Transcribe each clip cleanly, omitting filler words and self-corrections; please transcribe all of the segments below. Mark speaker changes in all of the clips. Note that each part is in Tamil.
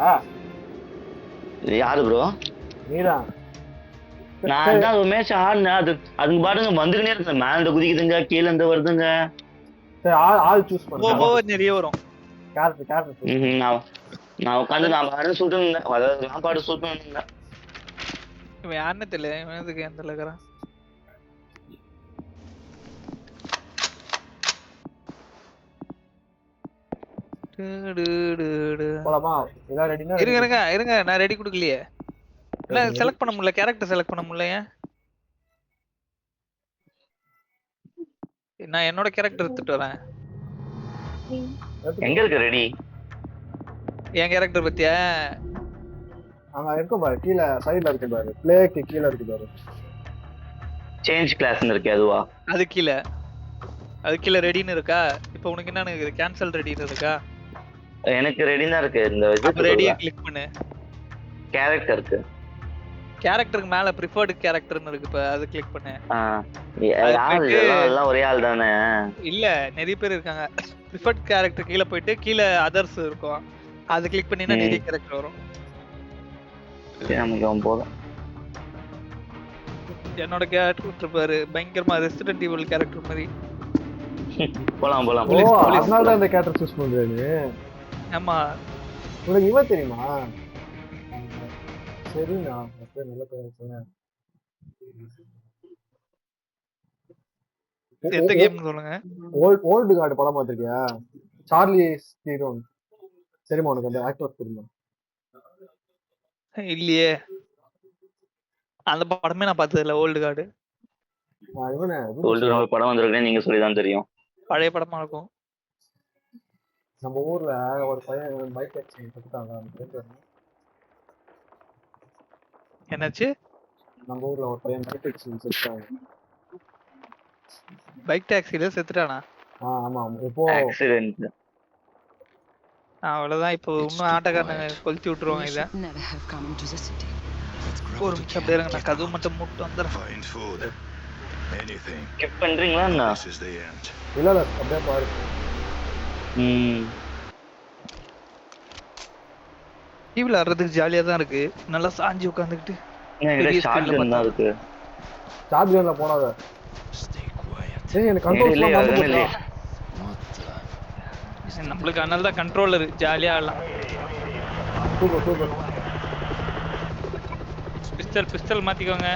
Speaker 1: ஆ
Speaker 2: யாரு ப்ரோ?
Speaker 1: நீதான்.
Speaker 2: நான் தான் ஒரு மேட்ச் ஆடினேன். அதுங்க பாருங்க வந்துக்கினே இருக்கு. மேல இருந்து குதிக்குதுங்க, கீழே இருந்து வருதுங்க.
Speaker 1: சரி ஆள் சூஸ் பண்ண.
Speaker 3: நிறைய வரும்.
Speaker 1: கேரக்டர்
Speaker 2: நான் உட்காந்து நான் பாடு சுட்டு இருந்தேன். அதாவது நான் பாடு சுட்டு இருந்தேன்.
Speaker 3: இவன் யாருன்னு தெரியல. இவன் எதுக்கு எந்த இருக்கிறான்?
Speaker 1: போலாமா? எல்லாம் ரெடினா
Speaker 3: இருங்க நான் ரெடி கொடுக்கலையே. இல்ல செலக்ட் பண்ண முடியல, கேரக்டர் செலக்ட் பண்ண முடியல. ஏன் நான் என்னோட கேரக்டர் எடுத்துட்டு வரேன்.
Speaker 2: எங்க இருக்கு ரெடி?
Speaker 3: என் கேரக்டர் பத்தியா?
Speaker 1: அங்க இருக்கு பாரு, கீழ சைடுல இருக்கு பாரு, பிளேக்கு கீழ இருக்கு பாரு.
Speaker 2: சேஞ்ச் கிளாஸ்னு இருக்கு அதுவா?
Speaker 3: அது கீழ ரெடின்னு இருக்கா? இப்போ உனக்கு என்ன கேன்சல் ரெடின்னு இருக்கா?
Speaker 2: எனக்கு ரெடி தான் இருக்கு. இந்த
Speaker 3: அப்ப ரெடியை கிளிக் பண்ணு.
Speaker 2: கேரக்டருக்கு
Speaker 3: மேல ப்ரிஃபர்ட் கேரக்டர்னு இருக்கு, இப்ப அது கிளிக் பண்ணு.
Speaker 2: எல்லாம் ஒரே ஆள் தானே?
Speaker 3: இல்ல நிறைய பேர் இருக்காங்க. ப்ரிஃபர்ட் கேரக்டர் கீழ போயிட்டு கீழ அதர்ஸ் இருக்கும், அது கிளிக் பண்ணினா நிறைய கேரக்டர் வரும்.
Speaker 2: நமக்கு போதும்.
Speaker 3: என்னோட கேரக்டர் பாரு, பயங்கரமா ரெசிடென்ட் ஈவில் கேரக்டர் மாதிரி.
Speaker 2: போலாம்.
Speaker 1: அதனால தான் இந்த கேரக்டர் சூஸ் பண்றேன்னு.
Speaker 3: ஆமா,
Speaker 1: உனக்கு இவன் தெரியுமா? சரிண்ணா, நல்ல பேர்.
Speaker 3: எந்த கேம் சொல்லுங்க.
Speaker 1: ஓல்டு கார்டு படம் பார்த்திருக்கியா? சார்லி ஸ்டீரோன் தெரியுமா உனக்கு? அந்த ஆக்டர் தெரியுமா?
Speaker 3: இல்லையே, அந்த படமே நான் பார்த்தது இல்ல. ஓல்டு கார்டு
Speaker 2: படம் வந்திருக்கேன் நீங்க சொல்லிதான் தெரியும்.
Speaker 3: பழைய படமா இருக்கும்.
Speaker 1: நம்ம ஊர்ல ஒரு பையன் பைக் ஆக்சிடென்ட் செத்துட்டாங்க.
Speaker 3: என்னாச்சு?
Speaker 1: நம்ம ஊர்ல ஒரு பையன் பைக் ஆக்சிடென்ட் செத்துட்டாங்க.
Speaker 3: பைக் டாக்ஸில செத்துட்டானா?
Speaker 1: ஆமா, இப்போ
Speaker 2: ஆக்சிடென்ட்.
Speaker 3: அவ்வளவுதான். இப்போ இன்னும் ஆட்டக்காரனை கொளுத்தி விட்டுருவாங்க. இதை ஒரு நிமிஷம் அப்படியே இருங்க, நான் கதவு மட்டும் மூட்டு வந்துடுறேன்.
Speaker 2: ஸ்கிப் பண்றீங்களா?
Speaker 1: இல்ல அப்படியே பாரு.
Speaker 3: டிவில ஆடுறதுக்கு ஜாலியா தான் இருக்கு. நல்லா சாஞ்சி உட்காந்துக்கிட்டு
Speaker 2: இருக்கு.
Speaker 1: ஷாட்கன்ல போடாத. எனக்கு கண்ட்ரோல் மறந்து
Speaker 3: நம்மளுக்கு அதனால தான் கண்ட்ரோலர் ஜாலியா ஆடலாம்.
Speaker 1: சூப்பர்.
Speaker 3: பிஸ்டல் மாத்திக்கோங்க.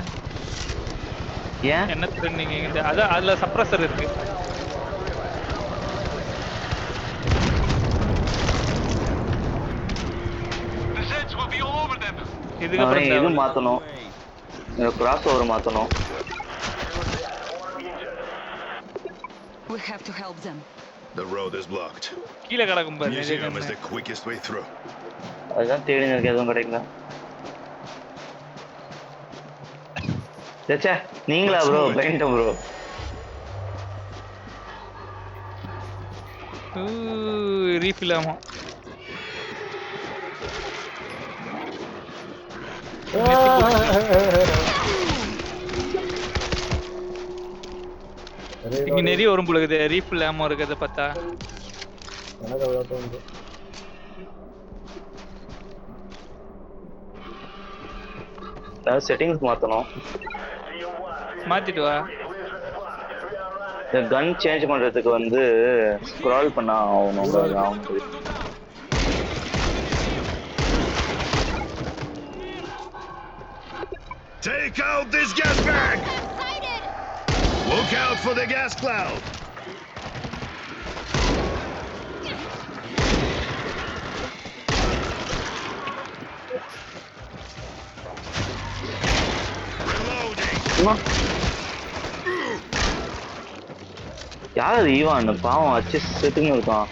Speaker 2: ஏன்
Speaker 3: என்ன ட்ரெண்டிங்? அதான் அதுல சப்ரஸர் இருக்கு.
Speaker 2: இதுக்கப்புறம் இது மாத்தணும், கிராஸ் ஓவர் மாத்தணும்.
Speaker 4: We have to help them.
Speaker 5: The road is blocked.
Speaker 3: கீழ கடக்கும் பாரு.
Speaker 5: Museum is the quickest way through.
Speaker 2: அதான் தேடி இருக்கு, எதுவும் கிடைக்கல. சச்சா நீங்களா ப்ரோ? Paint bro.
Speaker 3: ரீஃபில் ஆமா. இங்க நிறைய வரும் போலுது. ரீஃபில் ஆமா இருக்கிறத பார்த்தா
Speaker 1: எனக்கு அவ்வளோ தோணுது.
Speaker 2: செட்டிங்ஸ் மாத்தணும்.
Speaker 3: மாத்திட்டு வா.
Speaker 2: இந்த கன் சேஞ்ச் பண்றதுக்கு வந்து ஸ்க்ரால் பண்ணா ஆகணும்.
Speaker 5: Take out this gas bag! Look out for the gas cloud!
Speaker 2: யாரு ஈவான்? பாவம் அச்சு செத்துன்னு இருக்கான்.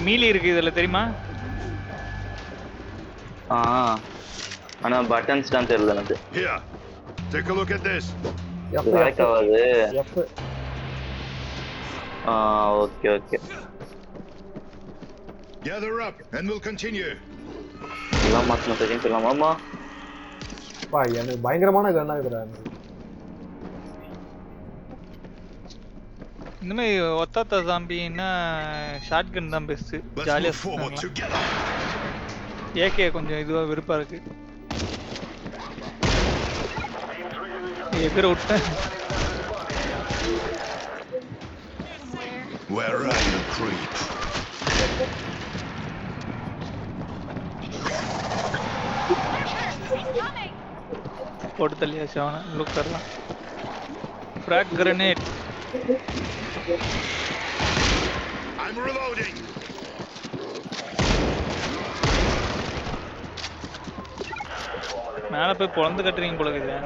Speaker 3: மீலி இருக்கு இதுல தெரியுமா?
Speaker 2: ஆனா பட்டன்ஸ் தான் தெரியல எனக்கு.
Speaker 5: Here, take a look at this.
Speaker 2: Okay.
Speaker 5: Gather up and we'll continue.
Speaker 2: எல்லாம் மாத்தணும், செட்டிங்ஸ் எல்லாம். ஆமா
Speaker 1: பா, எனக்கு பயங்கரமான கன்னா இருக்குடா.
Speaker 3: இந்த மாதிரி ஒத்தாத்த ஜாம்பின்னா ஷார்ட் கன் தான் பெஸ்ட்.
Speaker 5: Let's
Speaker 3: ஜாலியா
Speaker 5: move forward together.
Speaker 3: ஏகே கொஞ்சம் இதுவா வெறுப்பா இருக்கு. எதிர விட்டேன்.
Speaker 5: Where are you, creep?
Speaker 3: போட்டு தள்ளியாச்சு அவனை. லுக்கர்லாம் ஃப்ராக் கிரனேட்.
Speaker 5: I'm reloading.
Speaker 3: மேல போய் பொழந்து கட்டுறீங்க போல இருக்குது.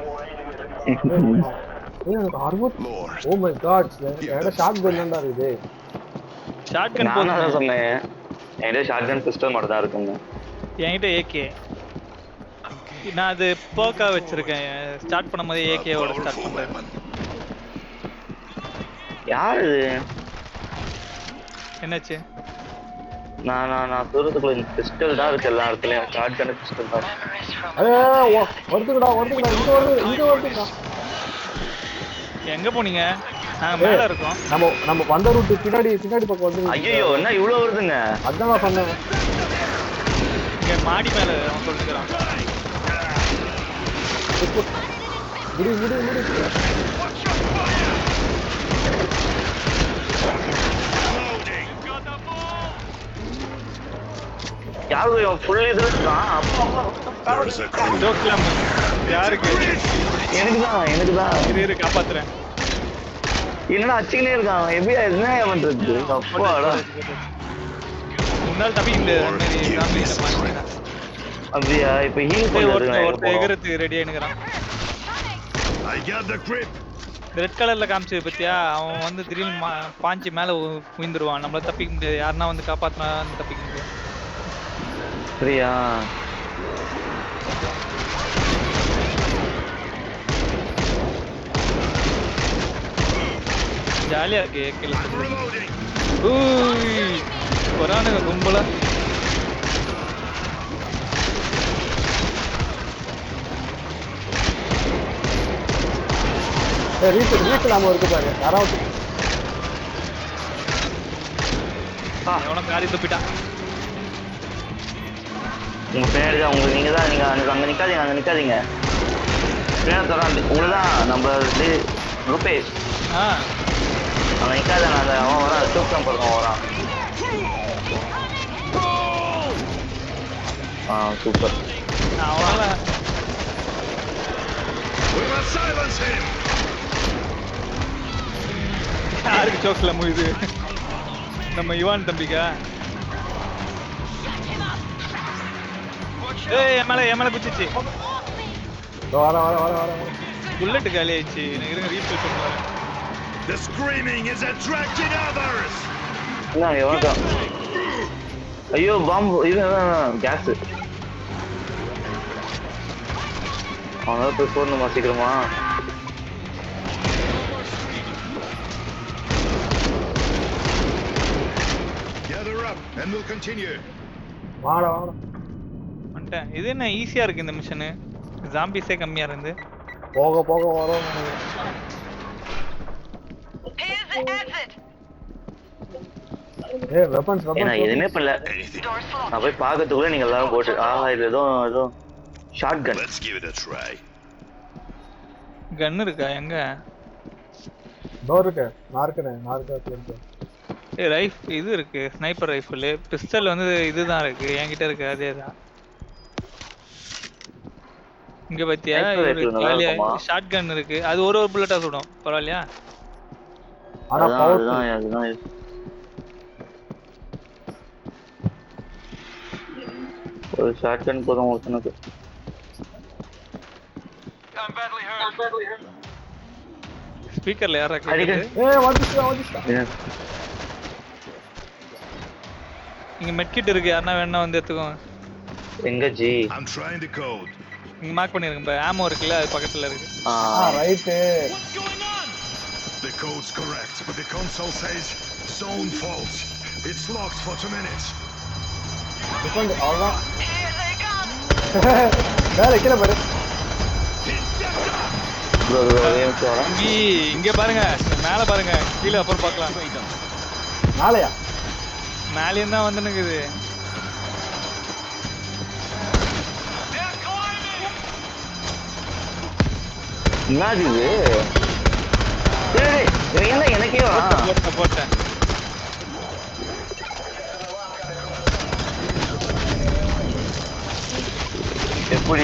Speaker 1: எனக்கு 60.
Speaker 5: Lord.
Speaker 1: ஓ மை காட், என்கிட்ட ஷார்ட் கன்லாம் இருக்குது.
Speaker 3: ஷார்ட் கன்
Speaker 2: நான் அதான்
Speaker 3: போதும்.
Speaker 2: சொன்னேன், என்கிட்ட ஷார்ட் கன் பிஸ்டல் மட்டும் தான் இருக்குன்னு.
Speaker 3: என்கிட்ட ஏகே. நான் அது போக்கா வச்சிருக்கேன். ஸ்டார்ட் பண்ணும்போது
Speaker 5: A
Speaker 3: ஏகேவோட ஸ்டார்ட்
Speaker 5: powerful
Speaker 3: பண்றேன்.
Speaker 5: weapon.
Speaker 2: யார் இது?
Speaker 3: என்னாச்சு?
Speaker 2: நான் தூரத்துக்குள்ள பிஸ்டல் தான் இருக்கு எல்லா இடத்துலயும். ஷார்ட் கன் பிஸ்டல் தான்.
Speaker 1: வருதுடா இங்க வருதுடா.
Speaker 3: எங்க போனீங்க? நாங்க மேல இருக்கோம்.
Speaker 1: நம்ம வந்த ரூட் பின்னாடி பக்கம் வந்து.
Speaker 2: ஐயோ என்ன இவ்வளவு வருதுங்க?
Speaker 1: அதான் நான் சொன்னேன்.
Speaker 3: இங்க மாடி மேல அவன் சொல்லிக்கிறான்.
Speaker 1: முடி.
Speaker 2: யாரு ஃபுல் இது இருக்கான்?
Speaker 5: There is a creep.
Speaker 3: ஜோக்லாம் யாருக்கு?
Speaker 2: எனக்கு தான்
Speaker 3: இரு காப்பாத்துறேன்.
Speaker 2: என்னடா அச்சிக்கினே இருக்கான். எப்படி என்ன பண்றது? அப்பாடா.
Speaker 3: முன்னாள் தப்பி இந்த மாதிரி காம்பில மாட்டிட்டான்.
Speaker 2: அப்படியா? இப்ப ஹீல்
Speaker 3: ஒருத்த எகரத்துக்கு ரெடி ஆயினுக்குறான்.
Speaker 5: I got the grip.
Speaker 3: Red கலர்ல காமிச்சது பத்தியா? அவன் வந்து திடீர்னு பாஞ்சு மேல உயிந்துருவான். நம்மள தப்பிக்க முடியாது. யாருன்னா வந்து காப்பாத்தினா தப்பிக்க முடியாது.
Speaker 2: சரியா?
Speaker 3: ஜாலியா இருக்கு ஏகேல.
Speaker 5: I'm reloading.
Speaker 3: ஊய் வரானுங்க கும்பலா.
Speaker 1: ரீச் நாம இருக்கு பாரு. யாராவது
Speaker 3: அவன காரி துப்பிட்டான்.
Speaker 2: உங்க பின்னாடி தான் நீங்க அங்க நிக்காதீங்க. பின்னாடி தரான் உங்களை தான் நம்ம ரூபேஷ். அங்க நிக்காத. அவன் வரான். சூப்பர் படம் வரான். சூப்பர்.
Speaker 3: அவனால
Speaker 5: We must silence him.
Speaker 3: யாருக்கு ஜோக்ஸ்ல முடியுது? நம்ம யுவான் தம்பிக்கா? ஏய் என் மேல குச்சிச்சு.
Speaker 1: வர
Speaker 3: புல்லட் காலி ஆயிடுச்சு. எனக்கு ரீஃபில் பண்ணுவேன்.
Speaker 5: The screaming is attracting others.
Speaker 2: என்ன எவன்டா? ஐயோ பாம்பு. இது கேஸ். அவனால போய் போடணுமா சீக்கிரமா?
Speaker 5: Gather up and we'll continue.
Speaker 1: வாடா.
Speaker 3: வந்துட்டேன். இது என்ன ஈஸியா இருக்கு இந்த மிஷனு. ஜாம்பிஸே கம்மியா இருந்து.
Speaker 1: போக வரோம்.
Speaker 4: Here's the exit.
Speaker 1: வெப்பன்ஸ்
Speaker 2: நான் எதுவுமே பண்ணல.
Speaker 5: Anything.
Speaker 4: Doors locked.
Speaker 2: நான் போய் பார்க்கறதுக்குள்ள நீங்க எல்லாரும் போட்டு இது ஏதோ short gun.
Speaker 5: Let's give it a try.
Speaker 3: Gun இருக்கா எங்க?
Speaker 1: டோர் இருக்கு. நார்க்கா.
Speaker 3: இது இருக்கு. Sniper rifle. பிஸ்டல் வந்து இதுதான் இருக்கு. என்கிட்ட இருக்கு அதேதான். இங்க பாத்தியா? ஷார்ட் கன் இருக்கு. அது ஒரு புல்லட்டா சுடும். பரவாயில்லையா?
Speaker 1: ஆனா பவர்
Speaker 2: அதுதான் ஒரு ஷார்ட் கன் போதும் ஒருத்தனுக்கு.
Speaker 3: ஸ்பீக்கர்ல யாரா கேக்குது?
Speaker 1: வந்துச்சு.
Speaker 3: இங்க மெட்கிட் இருக்கு. யாரனா வேணா வந்து எடுத்துக்கோங்க.
Speaker 2: எங்க G?
Speaker 5: I'm trying to code.
Speaker 3: இங்க மார்க் பண்ணிருங்க. இப்ப ஆமோ இருக்குல்ல, அது பக்கத்துல இருக்கு.
Speaker 1: Right.
Speaker 5: The code's correct, but the console says zone false. It's locked for 2 minutes.
Speaker 1: அவ்வளவுதான்.
Speaker 4: Here they come.
Speaker 1: வேற கீழே பாரு.
Speaker 2: ப்ரோ ஒரே நிமிஷம் வரேன்.
Speaker 3: இங்க பாருங்க, மேல பாருங்க, கீழே அப்புறம் பார்க்கலாம்.
Speaker 1: நாளையா
Speaker 3: மேலேயும் தான் வந்து நிக்குது.
Speaker 2: என்னது இது? டேய் என்ன எனக்கே வா.
Speaker 3: போட்டேன்.
Speaker 2: எப்படி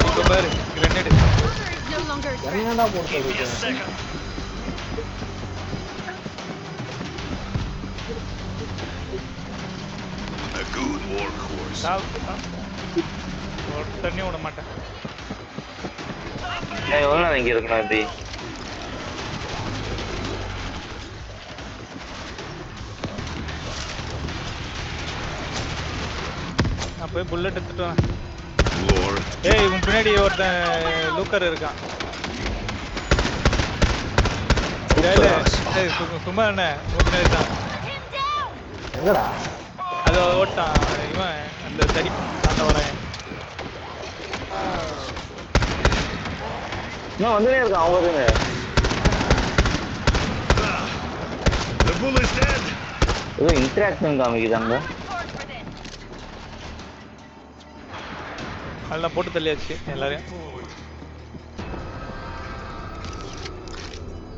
Speaker 3: இப்ப பாரு, grenade.
Speaker 4: No longer a threat.
Speaker 1: என்னடா போட்டு
Speaker 5: Give me a second. A good workhorse.
Speaker 3: ஒரு தண்ணி விட மாட்டேன்.
Speaker 2: நான் எவ்வளவு நேரம் இங்க இருக்கணும் இப்படி?
Speaker 3: நான் போய் புல்லட் எடுத்துட்டு வரேன்.
Speaker 5: Lord.
Speaker 3: ஏய் இவன் பின்னாடி ஒருத்தன் லூக்கர் இருக்கான். சும்மா என்ன பின்னாடி தான்.
Speaker 1: எங்கடா
Speaker 3: அது ஓட்டான் இவன் அந்த தடி அந்த வரேன்.
Speaker 2: நான் வந்துனே இருக்கேன் அவங்க வருங்க.
Speaker 5: The bull is dead.
Speaker 2: ஏதோ இன்டராக்ஷன் காமிக்குதாங்க.
Speaker 3: அதெல்லாம் போட்டு தள்ளியாச்சு எல்லாரையும்.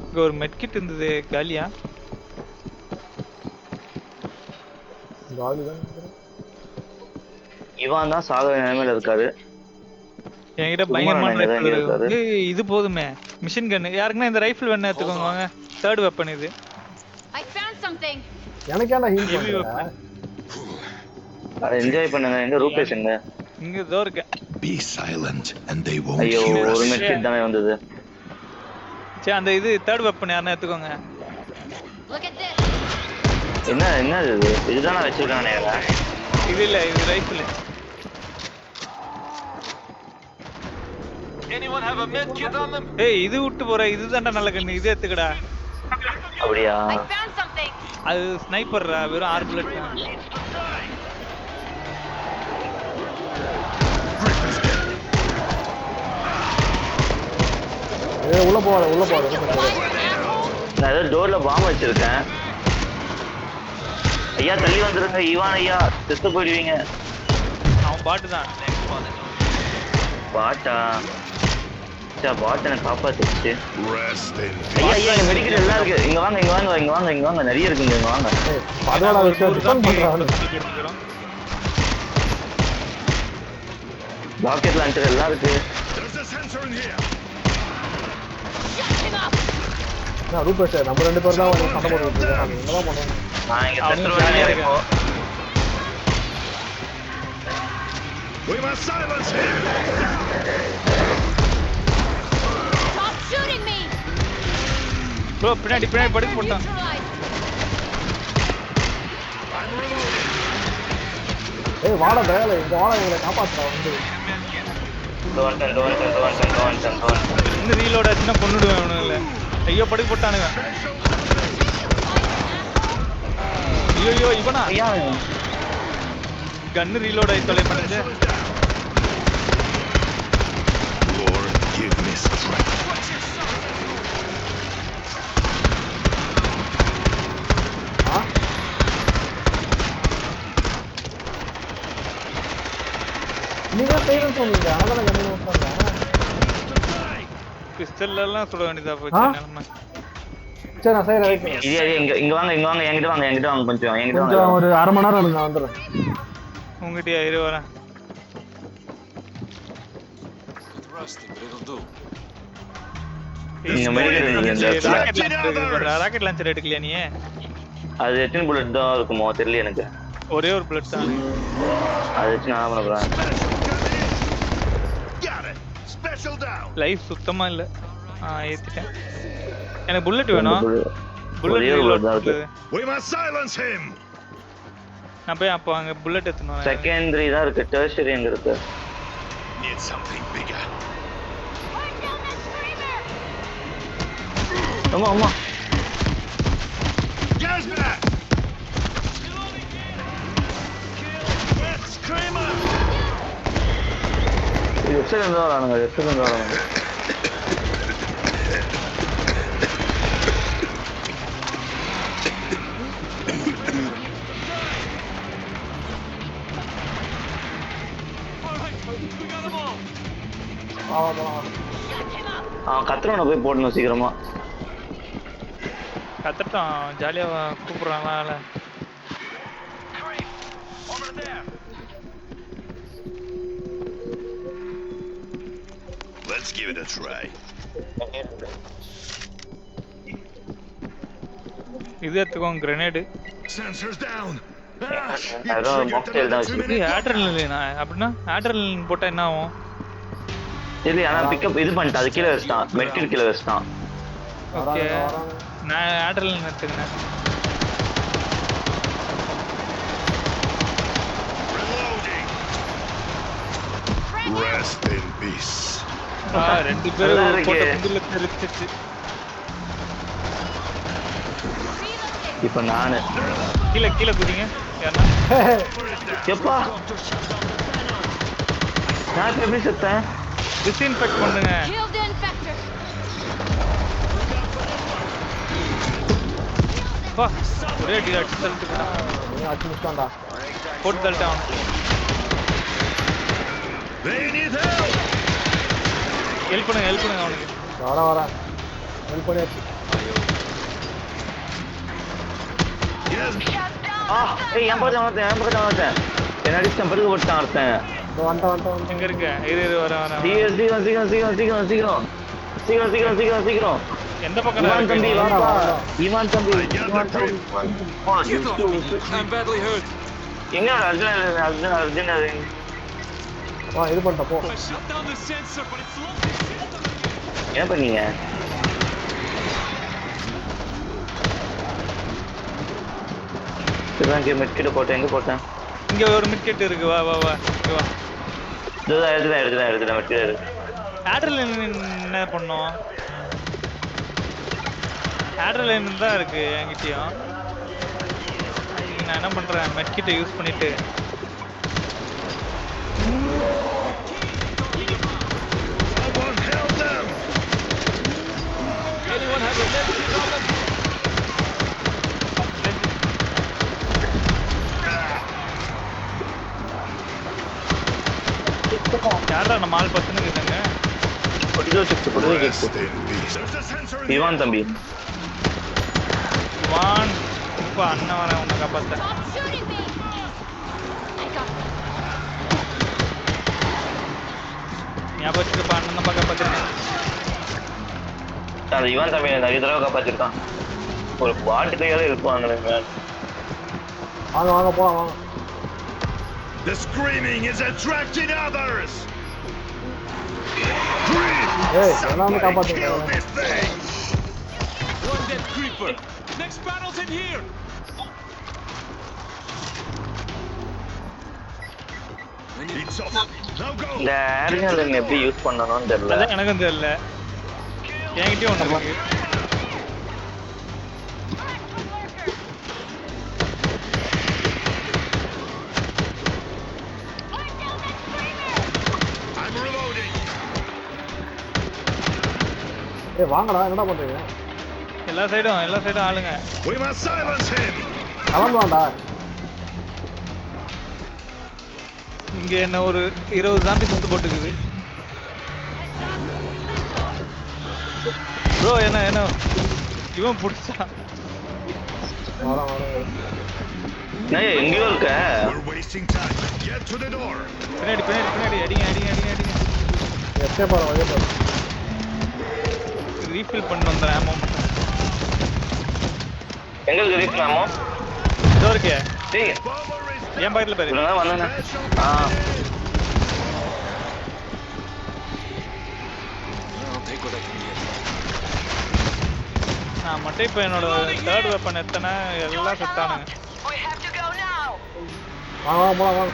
Speaker 3: இங்க ஒரு மெட்கிட் இருந்தது, காலியா?
Speaker 1: காலிதான்
Speaker 2: இவன் தான் சாகர நிலைமையில இருக்காரு.
Speaker 3: என்கிட்ட
Speaker 2: சும்மா
Speaker 3: பயங்கரமான
Speaker 2: நான் இங்க
Speaker 3: ரைஃபிள்
Speaker 2: இருக்காரு.
Speaker 3: இருக்கு. ஏய், இது போதுமே, மிஷின் கன். யாருக்குன்னா இந்த ரைஃபிள் வேணா எடுத்துக்கோங்க வாங்க. தேர்ட் வெப்பன் இது.
Speaker 4: I found something.
Speaker 1: எனக்கு ஏன்டா ஹீல்
Speaker 3: Heavy
Speaker 1: பண்ற
Speaker 3: weapon.
Speaker 2: அதை என்ஜாய் பண்ணுங்க. எங்க ரூபேஷ் எங்க?
Speaker 3: இங்க இதோ இருக்கேன்.
Speaker 5: Be silent and they won't
Speaker 2: ஐயோ
Speaker 5: hear
Speaker 2: ஒரு
Speaker 5: us.
Speaker 2: மெட்கிட் தானே வந்தது.
Speaker 3: சரி அந்த இது தேர்ட் வெப்பன் யாருன்னா எடுத்துக்கோங்க.
Speaker 4: Look at this.
Speaker 2: என்னது இது? இதுதான் நான் வச்சிருக்கானே.
Speaker 3: இது இல்ல, இது ரைஃபிள். ஏய் இது விட்டு போற, இதுதான்டா நல்ல கண்ணு. இது எடுத்துக்கடா.
Speaker 2: அப்படியா?
Speaker 4: I found something.
Speaker 3: அது ஸ்னைப்பர்ரா, வெறும் 6 புல்லட்.
Speaker 1: உள்ள போவாத உள்ள போவாத
Speaker 2: நான் ஏதோ டோர்ல பாம்பு வச்சிருக்கேன். ஐயா தள்ளி வந்துருங்க. ஈவான் ஐயா செத்து போயிடுவீங்க.
Speaker 3: அவன் பாட்டு தான்.
Speaker 2: பாட்டா? பாட்டு எனக்கு காப்பாத்துச்சு.
Speaker 5: Rest in
Speaker 2: ஐயா ஐயா இங்க மெடிக்கல் எல்லாம் இருக்கு. இங்க வாங்க இங்க வாங்க இங்க வாங்க இங்க வாங்க. நிறைய இருக்குங்க. இங்க வாங்க.
Speaker 1: அதோட விஷயம் டிஃபன் பண்றான்.
Speaker 2: ராக்கெட் லான்ச்சர் எல்லாம் இருக்கு.
Speaker 5: There's a sensor in here.
Speaker 4: Shut him up.
Speaker 1: நான் ரூபேஷ் நம்ம ரெண்டு பேரும் தான் வந்து சண்டை போட்டுட்டு இருக்கோம். நாம என்னதான் பண்றோம்?
Speaker 2: நான் இங்க
Speaker 3: அவனும்
Speaker 2: செத்துருவேன்
Speaker 3: ஜாலியா
Speaker 2: இப்போ.
Speaker 5: We must silence him.
Speaker 4: Stop shooting me.
Speaker 3: Bro பின்னாடி படுக்க போட்டான்.
Speaker 4: Neutralized.
Speaker 5: I'm reloading.
Speaker 1: ஏய் வாடா தயல இந்த வாடா இவங்களை காப்பாத்துறா வந்து.
Speaker 3: இன்னும் ரீலோட் ஆச்சுன்னா கொன்னுடுவேன் அவனுங்கள. ஐயோ படுக்க போட்டானுங்க. ஐயோ இவனா?
Speaker 2: ஐயா
Speaker 3: கன்னு ரீலோட் ஆகி தொலை பண்ணுது.
Speaker 5: Lord, give me strength.
Speaker 1: நீங்க சைலன்ஸ் சொன்னீங்க. அதனால கண்ணு ஓட்டாங்க.
Speaker 3: பிஸ்டல்ல எல்லாம் சுட வேண்டியதா போச்சு நிலைமை.
Speaker 1: சரி நான் சைடு ரைட்.
Speaker 2: இது இங்க வாங்க என்கிட்ட வாங்க கொஞ்சம் என்கிட்ட
Speaker 1: கொஞ்சம்
Speaker 2: வாங்க.
Speaker 1: ஒரு அரை மணி நேரம் இருக்கு நான் வந்துடுறேன்.
Speaker 3: உங்ககிட்டயா இரு வரேன்.
Speaker 2: நீங்க மெடிக்கல் இந்த இடத்துல.
Speaker 3: ராக்கெட் லான்ச்சர் எடுக்கலையா நீ?
Speaker 2: அது எத்தனை புல்லட் தான் இருக்குமோ தெரியல எனக்கு.
Speaker 3: ஒரே ஒரு புல்லட் தான்.
Speaker 2: அதை வச்சு நான் பண்ண போறேன்.
Speaker 5: Got it. Special down.
Speaker 3: Life சுத்தமா இல்ல. ஏத்திட்டேன். எனக்கு புல்லட் வேணும்.
Speaker 2: ஒரே ஒரு bullet தான் இருக்கு.
Speaker 5: We must silence him.
Speaker 3: நான் போய் அப்போ அங்க புல்லட் எடுத்துனோம்.
Speaker 2: செகண்டரி தான் இருக்கு. டெர்ஷரி எங்க இருக்கு?
Speaker 5: Need something bigger.
Speaker 4: Burn down that screamer.
Speaker 2: ஆமா
Speaker 5: Gas back. Kill that screamer.
Speaker 2: Left side இருந்து வரானுங்க லெஃப்ட் சைடு இருந்து வரானுங்க அவன் கத்துறவனை போய் போடணும் சீக்கிரமா
Speaker 3: கத்துட்டான் ஜாலியா கூப்பிடுறாங்களா
Speaker 5: Let's give it a try.
Speaker 3: இது எடுத்துக்கோங்க கிரனேடு
Speaker 5: Sensors down.
Speaker 2: அதான் மாக்டெயில் தான்
Speaker 3: இது
Speaker 2: வச்சு
Speaker 3: ஆட்ரலினா அப்படின்னா ஆட்ரலின் போட்டா என்ன ஆகும்
Speaker 2: இல்லை ஆனா பிக்கப் இது பண்ணிட்டான் அது கீழே வச்சிட்டான் மெட்கில் கீழே வச்சிட்டான்
Speaker 3: ஓகே நான் ஆட்ரலின் எடுத்துக்கினேன்
Speaker 5: Reloading. Rest in peace.
Speaker 3: ரெண்டு பேரும்
Speaker 2: நல்லா இருக்கு.
Speaker 3: போட்ட குண்டுல தெரிச்சிச்சு
Speaker 2: இப்ப நானு
Speaker 3: கீழே கீழே குதிங்க யாருன்னா
Speaker 2: எப்பா நான் இப்ப எப்படி செத்தேன்
Speaker 3: டிஸ்இன்ஃபெக்ட் பண்ணுங்க
Speaker 4: Kill the infector.
Speaker 3: பா ஒரே அடி அடிச்சு தள்ளிட்டு
Speaker 1: அடிச்சு முடிச்சான்டா.
Speaker 3: போட்டு தள்ளிட்டு அவனுக்கு
Speaker 5: They need help.
Speaker 3: ஹெல்ப் பண்ணுங்க அவனுக்கு
Speaker 1: வரேன் ஹெல்ப் பண்ணியாச்சு.
Speaker 5: Yes.
Speaker 2: ஆ ஏய் என் பக்கத்துல வரேன் என்ன அடிச்சு படுக்க போட்டான் ஒருத்தன்
Speaker 1: இதோ வந்துட்டேன்.
Speaker 3: எங்க இருக்க இரு வரேன்
Speaker 2: சீக்கிரம்
Speaker 3: எந்த பக்கம்
Speaker 2: இவான் தம்பி
Speaker 3: இருக்கு
Speaker 2: வாப்பா இவான் தம்பி எங்க அர்ஜுன்
Speaker 1: வா இது பண்ணிட்ட போ.
Speaker 2: என்ன பண்ணீங்க மெட்கிட்ட போட்டேன் எங்க போட்டேன்
Speaker 3: இங்க ஒரு மிட்கெட் இருக்கு வா வா வா இங்க வா
Speaker 2: எடுத்துட்டேன் மெட்கிட்ட இருக்கு
Speaker 3: ஆட்ரலின் என்ன பண்ணோம் ஆட்ரலின் தான் இருக்கு என்கிட்டயும் நான் என்ன பண்றேன் மெட்கிட்ட யூஸ் பண்ணிட்டு
Speaker 5: Someone help them.
Speaker 3: யாரா நம்ம ஆள் பத்துன்னு இருக்காங்க
Speaker 5: Rest in peace. There's a sensor in
Speaker 2: Ivan தம்பி
Speaker 3: வான் இப்ப அண்ணன் வரேன் உன்னை காப்பாத்த
Speaker 4: Stop shooting me. I got it.
Speaker 3: ஞாபகம் வச்சுக்கப்பா அண்ணன் தான் காப்பாத்திருக்கேன்
Speaker 2: அந்த இவான் தம்பி நிறைய தடவை காப்பாத்திருக்கான் ஒரு பாட்டு கையால இருப்பாங்க
Speaker 1: வாங்க போலாம் வாங்க.
Speaker 5: The screaming is attracting others.
Speaker 1: ஏய் எல்லாமே
Speaker 5: Somebody
Speaker 1: காப்பாத்துங்க.
Speaker 5: kill this thing.
Speaker 6: One dead creeper. Next battle's in here.
Speaker 5: It's off. Now go.
Speaker 2: இந்த ஏர்கன் எப்படி யூஸ் பண்ணணும்னு தெரியல
Speaker 3: அதான் எனக்கும் தெரியல என்கிட்டயும் ஒண்ணு இருக்கு
Speaker 5: I'm reloading.
Speaker 1: ஏய் வாங்கடா என்னடா பண்றீங்க?
Speaker 3: எல்லா சைடும் ஆளுங்க
Speaker 5: We must silence him.
Speaker 1: கிளம்பலாம்டா.
Speaker 3: இங்க என்ன ஒரு 20 ஜாம்பி சுத்து போட்டுக்குது ப்ரோ என்ன இவன் புடிச்சா
Speaker 1: வரேன்.
Speaker 2: ஏய் எங்கேயோ இருக்க
Speaker 5: We're wasting time. Get to the door.
Speaker 3: பின்னாடி அடிங்க
Speaker 1: எஸ்கே பாரு வழியே பாரு.
Speaker 3: ரீஃபில் பண்ணி வந்துடுறேன் ஆமாம்
Speaker 2: எங்களுக்கு ரீஃபில்
Speaker 3: இதோ இருக்கே
Speaker 2: டேய்
Speaker 5: Bomber is
Speaker 3: என் பக்கத்துல பேரு
Speaker 2: இவ்வளோ வந்தேண்ணே ஆ
Speaker 6: I'll take what I can get.
Speaker 3: நான் மட்டும் இப்போ என்னோட தேர்ட் வெப்பன் எத்தனை எல்லாம் செத்தானுங்க
Speaker 4: We have to go now.
Speaker 1: வாங்க.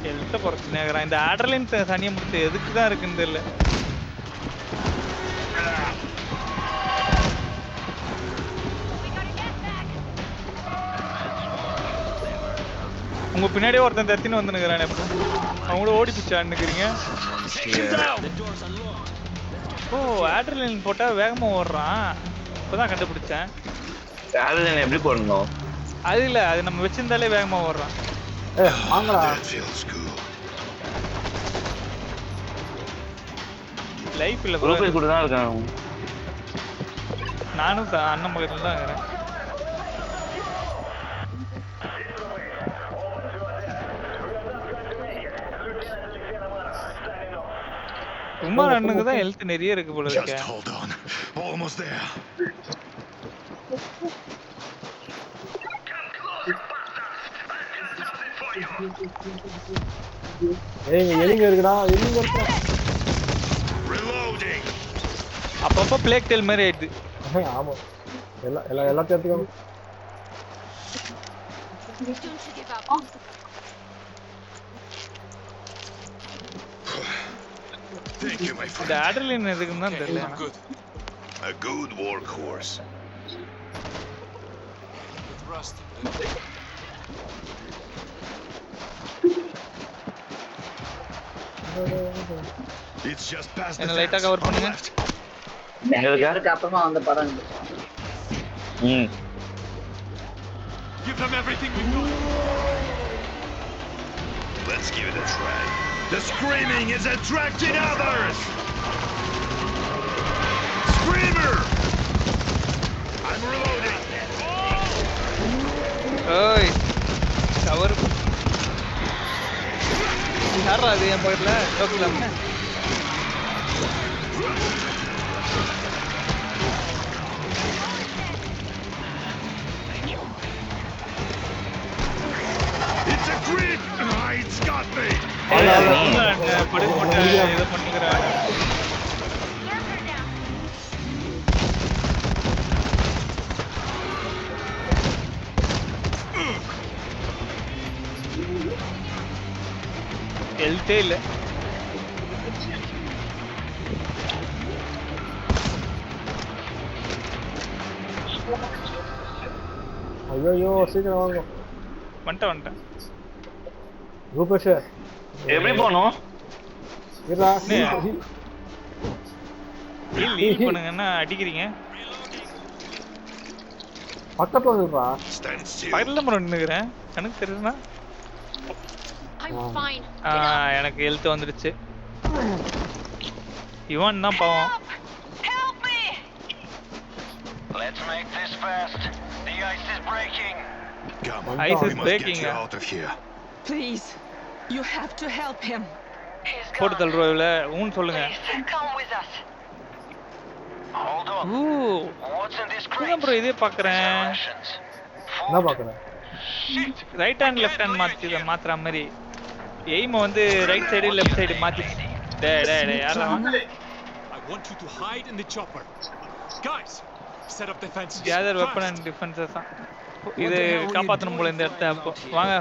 Speaker 3: ஹெல்த்தை குறைச்சு நேக்கிறேன் இந்த ஆட்ரலின் சனியை முத்து எதுக்கு தான் இருக்குன்னு தெரியல
Speaker 4: We gotta get back.
Speaker 3: உங்க பின்னாடியே ஒருத்தன் தத்தின்னு வந்து நிக்கிறானே இப்போ. அவன் கூட ஓடி பிச்சான்னுக்கிறீங்க. ஓ ஆட்ரிலின் போட்டா வேகமா ஓடுறான். இப்பதான் கண்டுபிடிச்சேன்.
Speaker 2: ஆட்ரிலின் எப்படி போடணும்?
Speaker 3: அது இல்ல, அது நம்ம வச்சிருந்தாலே வேகமா ஓடுறான்.
Speaker 1: வாங்கடா.
Speaker 5: That feels good.
Speaker 3: லைஃப் இல்ல ப்ரோ.
Speaker 2: குரூப் கூட தான் இருக்கான்.
Speaker 3: நானும் அண்ணன் பக்கத்துல தான் இருக்கேன். குமார் அண்ணனுக்கு தான் ஹெல்த் நிறைய இருக்கு போல இருக்கு.
Speaker 5: Just hold on. Almost there.
Speaker 1: எலிங்க இருக்குடா, எலிங்க இருக்குடா.
Speaker 5: Reloading.
Speaker 3: அப்பப்ப பிளேக் டெயில் மாதிரி ஆயிடுது.
Speaker 1: ஆமா, எல்லாத்தையும் எடுத்துக்கோங்க.
Speaker 4: Don't you give up.
Speaker 5: Thank you, my
Speaker 3: இந்த
Speaker 5: friend.
Speaker 3: ஆட்ரிலின் எதுக்குன்னு தான் தெரியல.
Speaker 6: I'm good.
Speaker 5: A good workhorse.
Speaker 6: With rust.
Speaker 5: It's just past the
Speaker 3: என்ன லைட்டா
Speaker 5: fence.
Speaker 3: கவர்
Speaker 5: On the
Speaker 3: பண்ணுங்க.
Speaker 5: left.
Speaker 2: எங்க இருக்கா?
Speaker 7: அப்புறமா வந்த படம்
Speaker 2: ம்.
Speaker 6: Give them everything we've got.
Speaker 5: Let's give it a try. The screaming is attracting others. Screamer! I'm reloading.
Speaker 3: ஓய் கவர். யாரா அது என் பக்கத்துல? டோக்கலாம்னா
Speaker 5: It's a creep. Ah, it's got me.
Speaker 3: படுக்க போட்டு இதை பண்ணிக்கிறாங்க. ஹெல்த்தே இல்லை.
Speaker 1: ஐயோ சீக்கிரம் வாங்க.
Speaker 3: வந்துட்டேன்.
Speaker 1: ரூபேஷ்
Speaker 2: எப்படி போகணும்?
Speaker 1: இருடா.
Speaker 3: ஹீல் பண்ணுங்கன்னா அடிக்கிறீங்க.
Speaker 1: பக்கத்துல வந்துடுறா.
Speaker 5: Stand still.
Speaker 3: பக்கத்துல மட்டும் நின்னுக்கிறேன். எனக்கு தெரியுதுன்னா
Speaker 4: I'm fine.
Speaker 3: எனக்கு ஹெல்த் வந்துடுச்சு. இவன் தான் பாவம்.
Speaker 4: Help me!
Speaker 8: Let's make this fast. The ice is breaking.
Speaker 5: Come on,
Speaker 3: Ice
Speaker 5: we
Speaker 3: is
Speaker 5: must
Speaker 3: breaking,
Speaker 5: get you
Speaker 3: yeah.
Speaker 5: out of here.
Speaker 9: Please, you have to help him.
Speaker 8: He's
Speaker 3: போட்டு
Speaker 8: gone.
Speaker 3: தள்ளுறோம் இவ்வளோ ஊன்னு சொல்லுங்க.
Speaker 8: Please, come with us. Hold on.
Speaker 3: ஊ
Speaker 8: What's in this
Speaker 3: என்ன
Speaker 8: crate?
Speaker 3: ப்ரோ இதே பார்க்குறேன்.
Speaker 8: Rations.
Speaker 1: என்ன பாக்குறேன்?
Speaker 3: ரைட் ஹேண்ட் லெஃப்ட் ஹேண்ட் மாத்துற மாதிரி எய்மை வந்து ரைட் சைடு லெஃப்ட் சைடு மாத்தி. டேய் யாரா வாங்க.
Speaker 6: I want you to hide in the chopper. Guys, set up defenses.
Speaker 3: Gather weapon and defences தான். இது காப்பாத்தணும் போல இந்த இடத்த. அப்போ வாங்க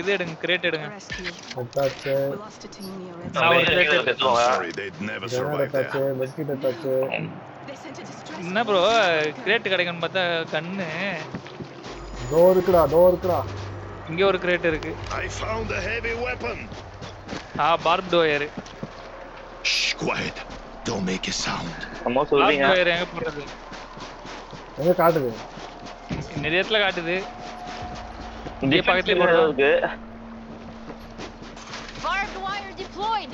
Speaker 3: இது எடுங்க, கிரேட் எடுங்க.
Speaker 9: Rescue.
Speaker 1: Attach,
Speaker 9: We lost a team near it.
Speaker 3: நான் ஒரு
Speaker 2: அப்படியே
Speaker 3: கிரேட்
Speaker 2: கீழே பேசுவாங்க.
Speaker 5: Sorry, they'd never
Speaker 1: generate
Speaker 5: survive
Speaker 1: attach,
Speaker 5: there.
Speaker 1: மெஸ்கிட் attach.
Speaker 9: They sent a distress.
Speaker 3: என்ன ப்ரோ கிரேட் கிடைக்குன்னு பார்த்தா கண்ணு.
Speaker 1: தோ இருக்குடா.
Speaker 3: இங்க ஒரு கிரேட் இருக்கு.
Speaker 5: I found a heavy weapon.
Speaker 3: Barbed wire.
Speaker 5: Shh, quiet. Don't make a sound.
Speaker 2: அம்மா சொல்றீங்க.
Speaker 3: பார்ப்ட் ஒயர் எங்க போறது?
Speaker 1: எங்க காட்டுது?
Speaker 3: நிறைய இடத்துல காட்டுது. இங்கே பக்கத்துல
Speaker 2: டிஃபென்ஸ்
Speaker 3: போடுறோம்.
Speaker 2: இருக்கு.
Speaker 4: Barbed wire deployed.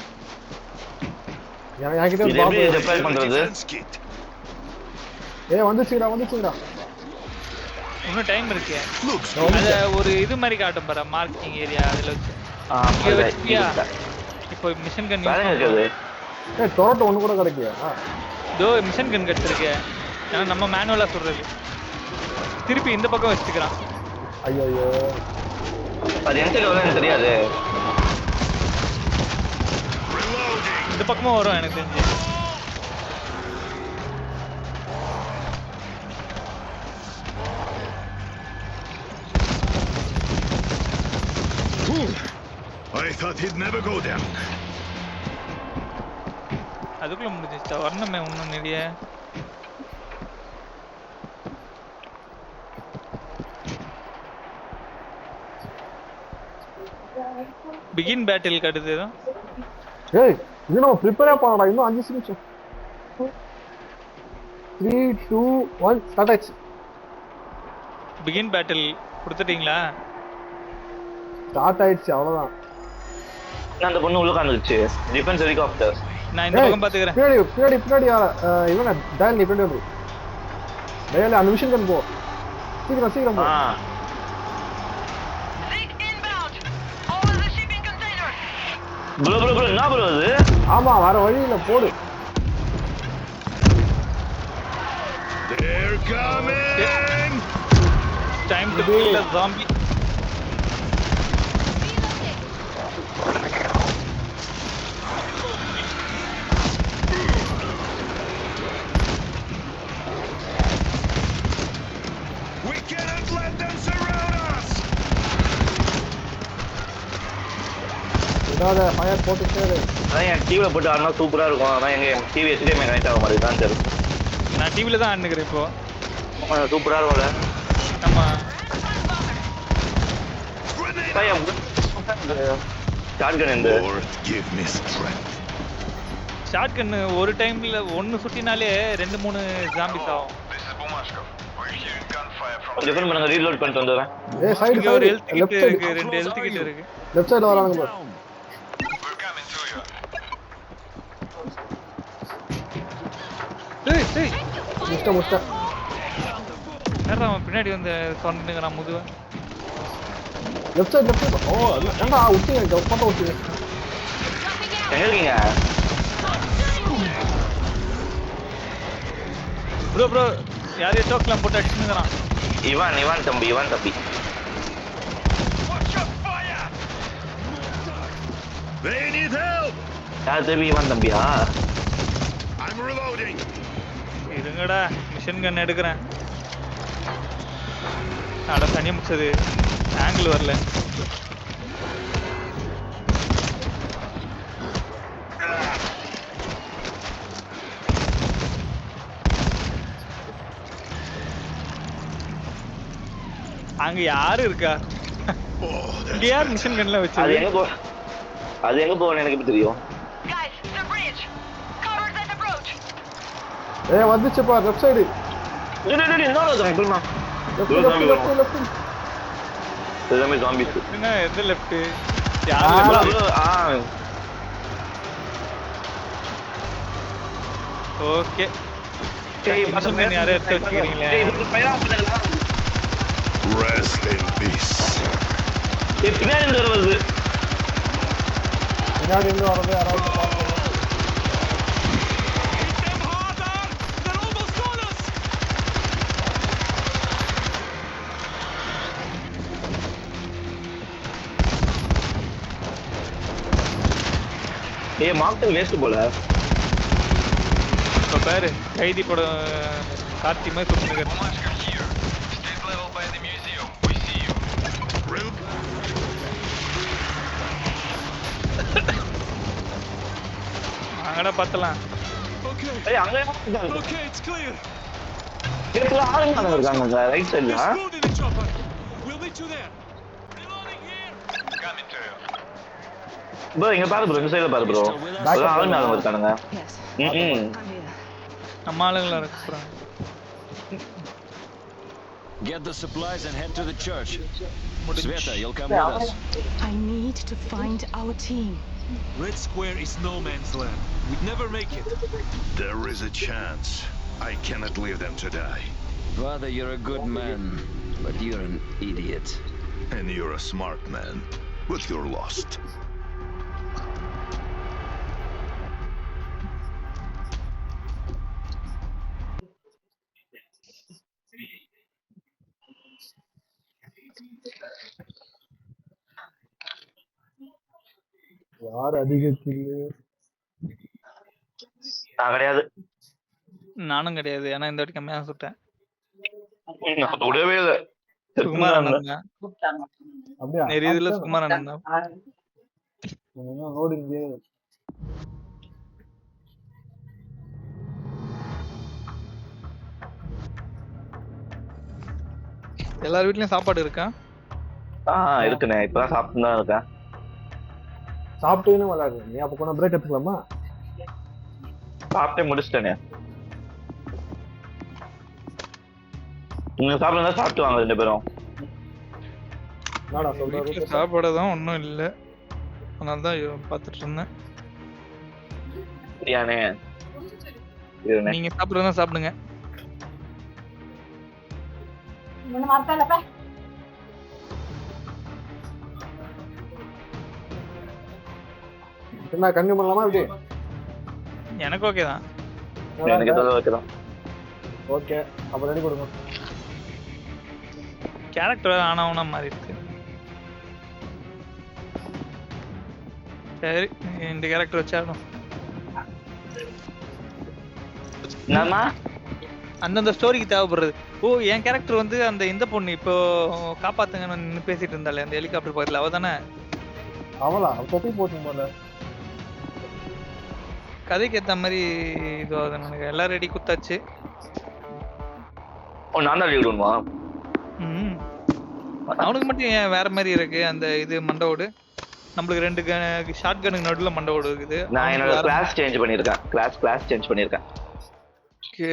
Speaker 1: என்கிட்ட
Speaker 2: இது எப்படி
Speaker 1: பாம்பு.
Speaker 2: deploy பண்றது?
Speaker 5: Defense kit.
Speaker 1: வந்துச்சுங்கடா.
Speaker 3: இன்னும் டைம் இருக்கு.
Speaker 5: Looks
Speaker 3: அத ஒரு இது மாதிரி காட்டும் பாரு, மார்க்கிங் ஏரியா அதுல வச்சு. இங்க
Speaker 2: அது
Speaker 3: வச்சியா? இப்போ மிஷன் கன்
Speaker 2: வேற இருக்குது.
Speaker 1: டொரட்டோ ஒண்ணு கூட கிடைக்கலையா?
Speaker 3: தோ மிஷன் கன் கிடைச்சிருக்கு. ஏன்னா நம்ம மேனுவலா சொல்றது. திருப்பி இந்த பக்கம் வச்சுக்கிறான்.
Speaker 1: ஐயோ
Speaker 2: அது எந்த லெவல்ல எனக்கு தெரியாது.
Speaker 5: reloading.
Speaker 3: இந்த பக்கமும் வரும் எனக்கு தெரிஞ்சு.
Speaker 5: I thought he'd never go down.
Speaker 3: அதுக்குள்ள முடிஞ்சிச்சா? வரணுமே இன்னும் நிறைய. பிகின் பேட்டில் கடுது
Speaker 1: ஏய் இது நம்ம ப்ரிப்பேரே பண்ணடா இன்னும் 5 நிமிஷம் 3 2 1 ஸ்டார்ட் ஆயிடுச்சு
Speaker 3: பிகின் பேட்டில் கொடுத்துட்டீங்களா
Speaker 1: ஸ்டார்ட் ஆயிடுச்சு அவ்வளவுதான்
Speaker 2: அந்த பொண்ணு உள்ள உட்கார்ந்துச்சு டிஃபென்ஸ் ஹெலிகாப்டர்
Speaker 3: நான் இந்த பக்கம் பாத்துக்கிறேன்
Speaker 1: பின்னாடி யார இவன டயல் நீ பின்னாடி வந்து டயல் அந்த மிஷன் கன் போ சீக்கிரம் போ
Speaker 2: ப்ரோ என்ன ப்ரோ அது
Speaker 1: ஆமா வர வழியில போடு
Speaker 5: They're coming!
Speaker 3: Time to kill the zombie.
Speaker 5: We cannot let them surround us!
Speaker 1: இதாத ஃபயர் போட்டுட்டே இரு
Speaker 2: அதான் என் டிவில போட்டு ஆடினா சூப்பரா இருக்கும் ஆனா எங்க டிவி HDMI கனெக்ட் ஆக மாதிரி தான் தெரியும்
Speaker 3: நான் டிவில தான் ஆடுனுக்கிறேன் இப்போ
Speaker 2: சூப்பரா இருக்கும்ல
Speaker 3: நம்ம
Speaker 2: ஷாட்கன் இந்த
Speaker 5: Lord, give me strength.
Speaker 3: Short கன்னு ஒரு டைம்ல ஒன்னு சுட்டினாலே 2-3 ஜாம்பிஸ் ஆகும்
Speaker 8: This is Bumashko. We're hearing gunfire from
Speaker 2: tiffin பண்ணுங்க ரீலோட் பண்ணிட்டு வந்துறேன்
Speaker 1: ஏய் சைடு
Speaker 3: இங்க ஒரு ஹெல்த் கிட்
Speaker 1: லெஃப்ட் சைடு
Speaker 3: இருக்கு 2 ஹெல்த் கிட் இருக்கு
Speaker 1: லெஃப்ட் சைடுல வராங்க bro
Speaker 8: We're coming to you.
Speaker 3: டேய்
Speaker 1: முஸ்டா
Speaker 3: யாரா அவன் பின்னாடி வந்து சொன்னதுங்கறான் முதுவா
Speaker 1: லெஃப்ட் சைடு ஓ ஏண்டா உட்டிங்க போட்டோ உட்டிங்க
Speaker 2: எங்க இருக்கீங்க
Speaker 3: ப்ரோ யாரையோ டோக்லாம் போட்டு அடிச்சுங்கறான்
Speaker 2: இவான் தம்பி
Speaker 5: Watch your fire! They need help!
Speaker 2: யார் திரும்பி இவான் தம்பியா
Speaker 5: I'm reloading.
Speaker 3: இருங்கடா மிஷன் கன் எடுக்கிறேன் அட தனியா முடிச்சது ஆங்கிள் வரல அங்க யாரு இருக்கா இங்க யார் மிஷன் கன்ல
Speaker 2: அது
Speaker 3: வச்சது
Speaker 2: எங்க போறேன்னு எனக்கு எப்படி தெரியும்
Speaker 4: Guys, the bridge! Cover that approach!
Speaker 1: ஏய் வந்துச்சு பா லெஃப்ட் சைடு
Speaker 2: இன்னொரு எப்படிமா
Speaker 1: லெஃப்ட்
Speaker 2: எல்லாமே ஜாம்பிஸ்
Speaker 3: என்ன எந்த லெஃப்ட்
Speaker 1: ஆ.
Speaker 3: யாரு ஓகே மிஷன் கன் யாரை எடுத்து வச்சுக்கிறீங்களே
Speaker 5: Rest in peace.
Speaker 2: பின்னாடி இருந்து வருது
Speaker 1: பின்னாடி இருந்து வரது யாராவது பாருங்க
Speaker 6: Hit them harder! They're almost on us!
Speaker 2: மார்க்டல் வேஸ்ட் போல
Speaker 3: இப்போ பாரு கைதி படம் கார்த்தி மாதிரி சுற்றுனுக்கு
Speaker 8: Bumashko here. State level by the museum. We see you.
Speaker 3: அங்கடா பார்த்தலாம்
Speaker 6: Okay,
Speaker 2: அங்க
Speaker 6: okay, it's clear.
Speaker 2: ஆளுங்க இருக்காங்க ரைட் சைடுல
Speaker 6: There's food in the chopper. We'll meet you there. Reloading here.
Speaker 8: Coming to you.
Speaker 2: Bro இங்க பாரு ப்ரோ இந்த சைடுல பாரு ப்ரோ ஆளுங்க இருக்கானுங்க
Speaker 9: Yes,
Speaker 2: ம்
Speaker 9: I'm here.
Speaker 3: நம்ம ஆளுங்களா இருக்கிறாங்க
Speaker 7: Get the supplies and head to the church. Sveta, you'll come with us.
Speaker 9: I need to find our team.
Speaker 6: Red Square is no man's land. We'd never make it.
Speaker 5: There is a chance. I cannot leave them to die.
Speaker 7: Father, you're a good man, but you're an idiot.
Speaker 5: And you're a smart man, but you're lost.
Speaker 1: யார் அதிகத்தில்
Speaker 2: நான் கிடையாது
Speaker 3: நானும் கிடையாது ஏன்னா இந்த வாட்டி கம்மியா சுட்டேன்
Speaker 2: நான் விடவே இல்லை
Speaker 3: சுகுமார் அண்ணன் தான்
Speaker 1: அப்படியா
Speaker 3: நிறைய இதுல சுகுமார் அண்ணன் தான்
Speaker 1: லோடிங்
Speaker 3: எல்லார் வீட்லயும் சாப்பாடு இருக்கா
Speaker 2: இருக்குண்ணே இப்பதான் சாப்பிட்டு தான் இருக்கேன்
Speaker 1: சாப்பிட்டேன்னு விளையாடு நீ. அப்போ கொஞ்சம் பிரேக் எடுத்துக்கலாமா?
Speaker 2: சாப்பிட்டே முடிச்சிட்டேனே. நீங்க சாப்பிடுங்க, சாப்பிட்டு வாங்க 2 பேரும்.
Speaker 1: என்னடா சொல்றாரு?
Speaker 3: வீட்டுல சாப்பாடு தான் ஒன்றும் இல்லை, அதனால தான் பார்த்துட்டு இருந்தேன்.
Speaker 2: சரியானே
Speaker 3: நீங்க சாப்பிடுறதா சாப்பிடுங்க.
Speaker 1: என்ன கன்னியூ பண்ணலாமா இப்படி?
Speaker 3: எனக்கு ஓகே தான்.
Speaker 2: எனக்கு ஏதாவது வைக்கலாம்.
Speaker 1: ஓகே, அப்ப ரெடி கொடுங்க.
Speaker 3: கேரக்டர் ஆனா மாதிரி இருக்கு. சரி, இந்த கேரக்டர் வச்சாலும்
Speaker 2: என்னம்மா
Speaker 3: அந்தந்த ஸ்டோரிக்கு தேவைப்படுறது. ஓ, என் கேரக்டர் வந்து அந்த இந்த பொண்ணு இப்போ காப்பாத்துங்கன்னு நின்னு பேசிட்டு இருந்தாலே அந்த ஹெலிகாப்டர் பக்கத்துல, அவ தானே?
Speaker 1: அவளா? தொப்பி போட்டு போல.
Speaker 3: கதைக்கு ஏத்த மாதிரி இதுவாகுது எனக்கு. எல்லாம் ரெடி குத்தாச்சு.
Speaker 2: ஓ, நான் தான் லீடுமா?
Speaker 3: அவனுக்கு மட்டும் ஏன் வேற மாதிரி இருக்கு அந்த இது மண்டவோடு? நம்மளுக்கு 2 ஷார்ட் கனுக்கு நடுவுல மண்டவோடு இருக்குது.
Speaker 2: நான் என்னோட கிளாஸ் சேஞ்ச் பண்ணிருக்கேன். கிளாஸ் சேஞ்ச் பண்ணிருக்கேன்.
Speaker 3: ஓகே,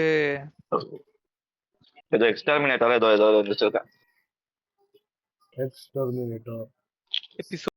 Speaker 2: ஏதோ எக்ஸ்டர்மினேட்டர் ஏதோ வந்துச்சிருக்கேன்.
Speaker 1: எக்ஸ்டர்மினேட்டர்
Speaker 3: எபிசோட்